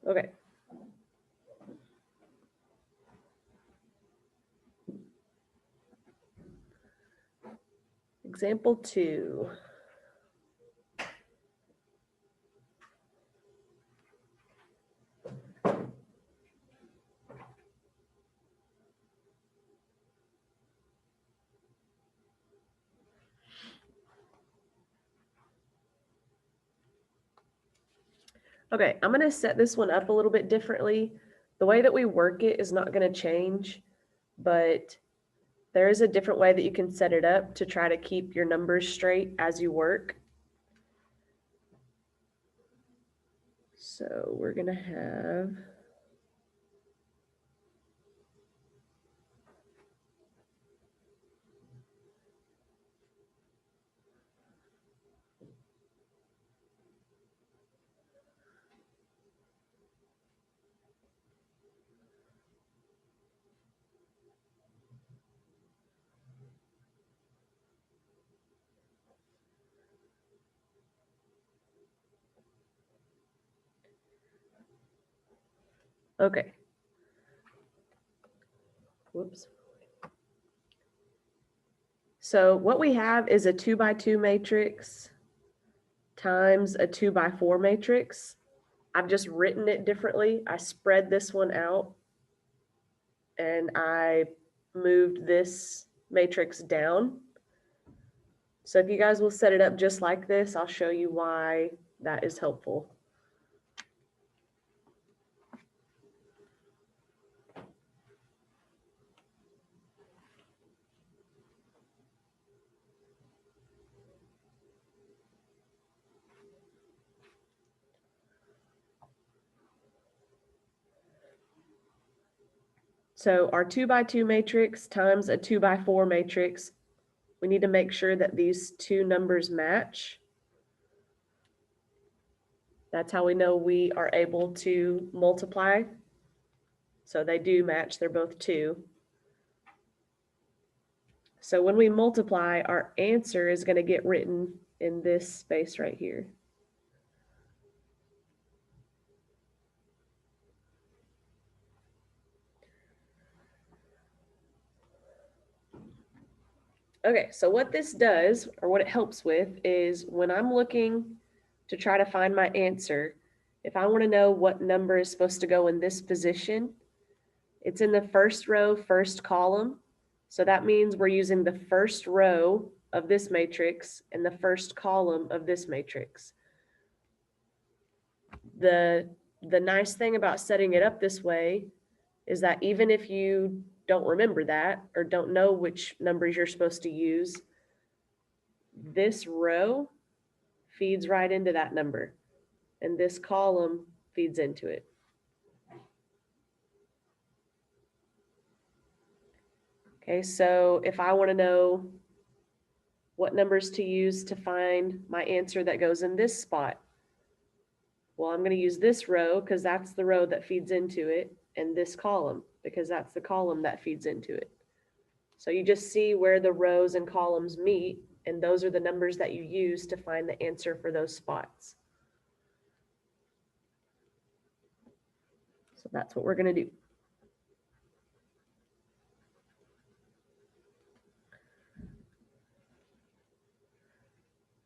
Okay. Example 2. Okay, I'm going to set this one up a little bit differently. The way that we work it is not going to change, but there is a different way that you can set it up to try to keep your numbers straight as you work. So we're going to have okay. Whoops. So what we have is a 2 by 2 matrix times a 2 by 4 matrix. I've just written it differently. I spread this one out and I moved this matrix down. So if you guys will set it up just like this, I'll show you why that is helpful. So our 2 by 2 matrix times a 2 by 4 matrix, we need to make sure that these two numbers match. That's how we know we are able to multiply. So they do match, they're both 2. So when we multiply, our answer is going to get written in this space right here. Okay, so what this does, or what it helps with, is when I'm looking to try to find my answer, if I want to know what number is supposed to go in this position, it's in the first row, first column. So that means we're using the first row of this matrix and the first column of this matrix. The nice thing about setting it up this way is that even if you don't remember that or don't know which numbers you're supposed to use, this row feeds right into that number, and this column feeds into it. Okay, so if I want to know what numbers to use to find my answer that goes in this spot, well, I'm going to use this row because that's the row that feeds into it, and this column because that's the column that feeds into it. So you just see where the rows and columns meet, and those are the numbers that you use to find the answer for those spots. So that's what we're going to do.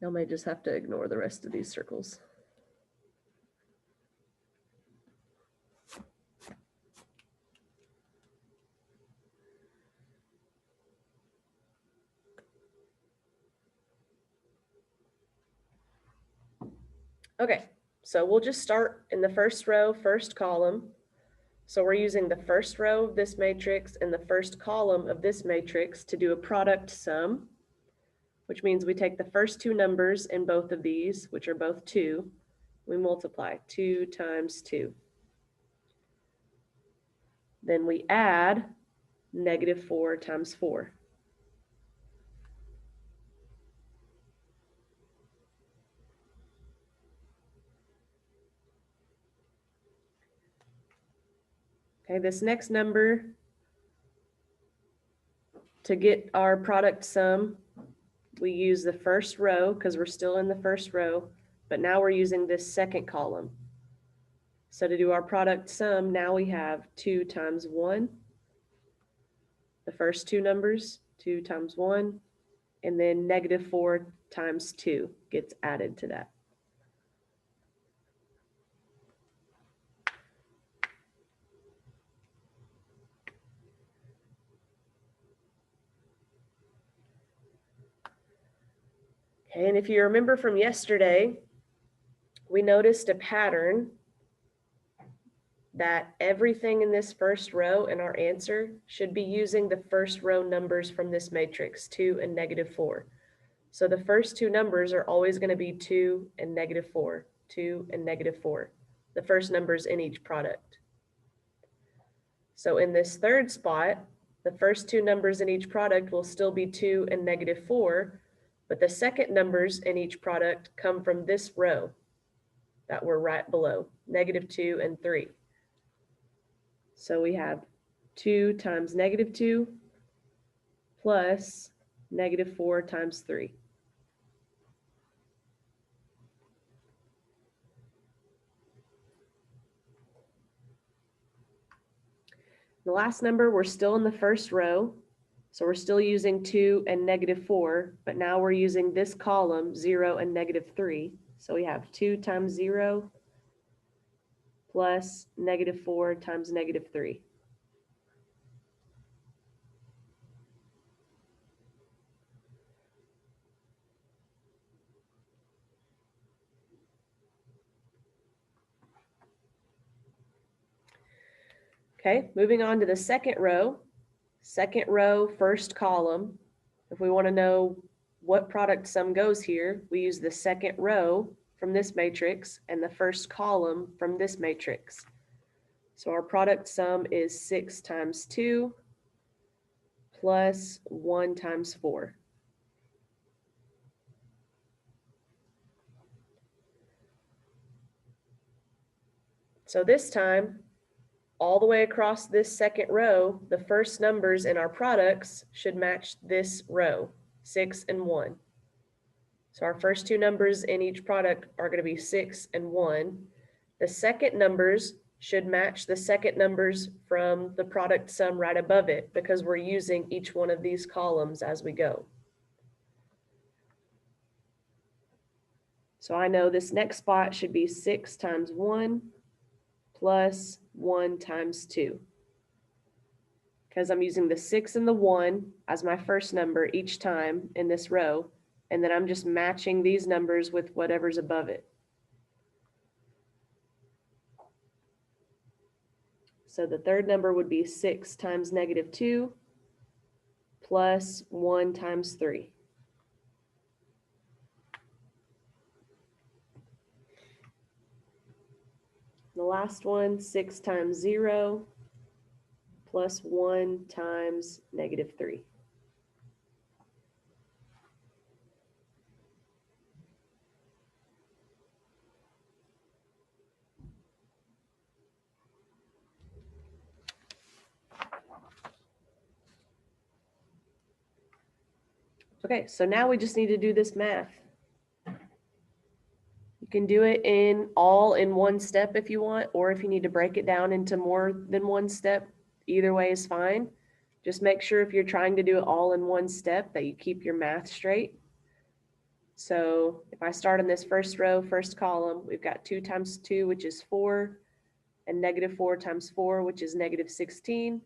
Y'all may just have to ignore the rest of these circles. Okay, so we'll just start in the first row, first column. So we're using the first row of this matrix and the first column of this matrix to do a product sum, which means we take the first two numbers in both of these, which are both 2. We multiply 2 times 2. Then we add -4 times 4. Okay, this next number, to get our product sum, we use the first row because we're still in the first row, but now we're using this second column. So to do our product sum, now we have 2 times 1, the first two numbers, 2 times 1, and then -4 times 2 gets added to that. Okay, and if you remember from yesterday, we noticed a pattern that everything in this first row in our answer should be using the first row numbers from this matrix, 2 and -4. So the first two numbers are always going to be 2 and -4, 2 and -4, the first numbers in each product. So in this third spot, the first two numbers in each product will still be 2 and -4, but the second numbers in each product come from this row that we're right below, -2 and 3. So we have 2 times -2 plus -4 times 3. The last number, we're still in the first row, so we're still using 2 and -4, but now we're using this column, 0 and -3. So we have 2 times 0 plus -4 times -3. Okay, moving on to the second row, first column. If we want to know what product sum goes here, we use the second row from this matrix and the first column from this matrix. So our product sum is 6 times 2 plus 1 times 4. So this time, all the way across this second row, the first numbers in our products should match this row, 6 and 1. So our first two numbers in each product are going to be 6 and 1. The second numbers should match the second numbers from the product sum right above it because we're using each one of these columns as we go. So I know this next spot should be 6 times 1 plus 1 times 2. Because I'm using the 6 and the 1 as my first number each time in this row, and then I'm just matching these numbers with whatever's above it. So the third number would be 6 times -2 plus 1 times 3. The last one, 6 times 0 plus 1 times -3. Okay, so now we just need to do this math. You can do it all in one step if you want, or if you need to break it down into more than one step, either way is fine. Just make sure if you're trying to do it all in one step that you keep your math straight. So if I start in this first row, first column, we've got 2 times 2, which is 4, and -4 times 4, which is -16.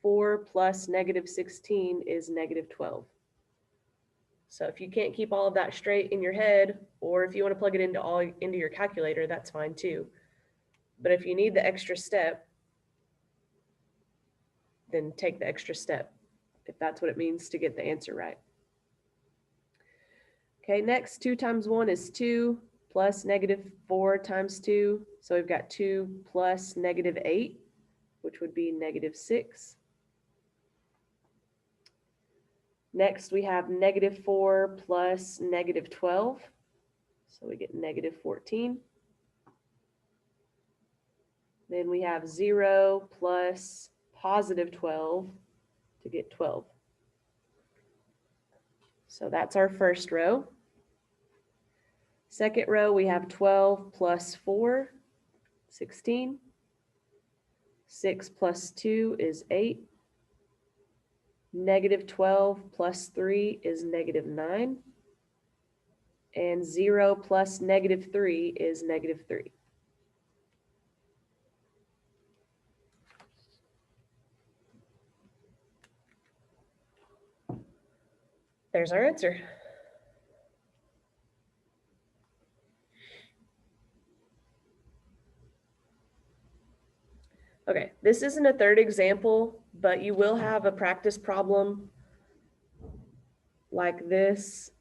4 plus -16 is -12. So if you can't keep all of that straight in your head, or if you want to plug it into your calculator, that's fine too. But if you need the extra step, then take the extra step, if that's what it means to get the answer right. Okay, next, 2 times 1 is 2 plus -4 times 2. So we've got 2 plus -8, which would be -6. Next, we have -4 plus -12. So we get -14. Then we have 0 plus +12 to get 12. So that's our first row. Second row, we have 12 plus 4. 16. 6 plus 2 is 8. -12 plus 3 is -9. And 0 plus -3 is -3. There's our answer. Okay, this isn't a third example, but you will have a practice problem like this.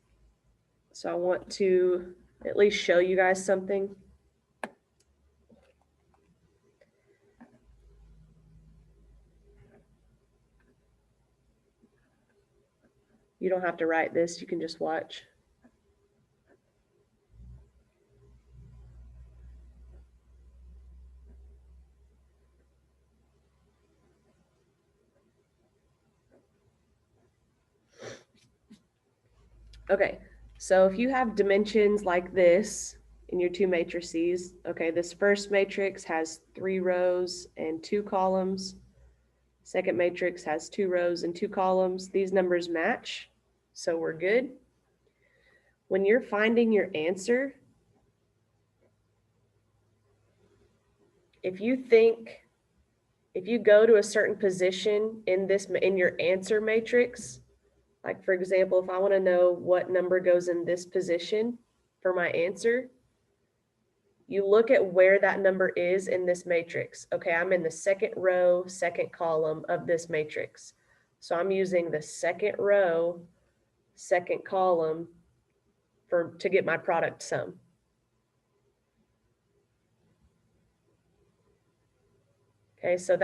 So I want to at least show you guys something. You don't have to write this, you can just watch. Okay, so if you have dimensions like this in your two matrices, okay, this first matrix has 3 rows and 2 columns. Second matrix has 2 rows and 2 columns. These numbers match, so we're good. When you're finding your answer, if you go to a certain position in your answer matrix, like for example, if I want to know what number goes in this position for my answer, you look at where that number is in this matrix. Okay, I'm in the second row, second column of this matrix. So I'm using the second row, second column to get my product sum. Okay, so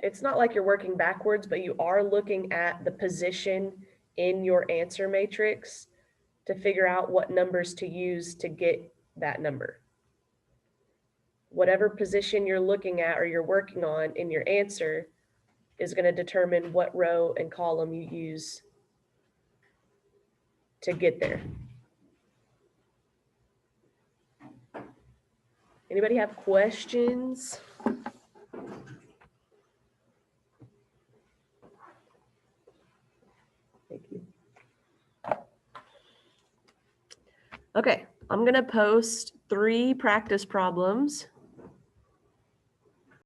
it's not like you're working backwards, but you are looking at the position in your answer matrix to figure out what numbers to use to get that number. Whatever position you're looking at or you're working on in your answer is going to determine what row and column you use to get there. Anybody have questions? Thank you. Okay, I'm going to post 3 practice problems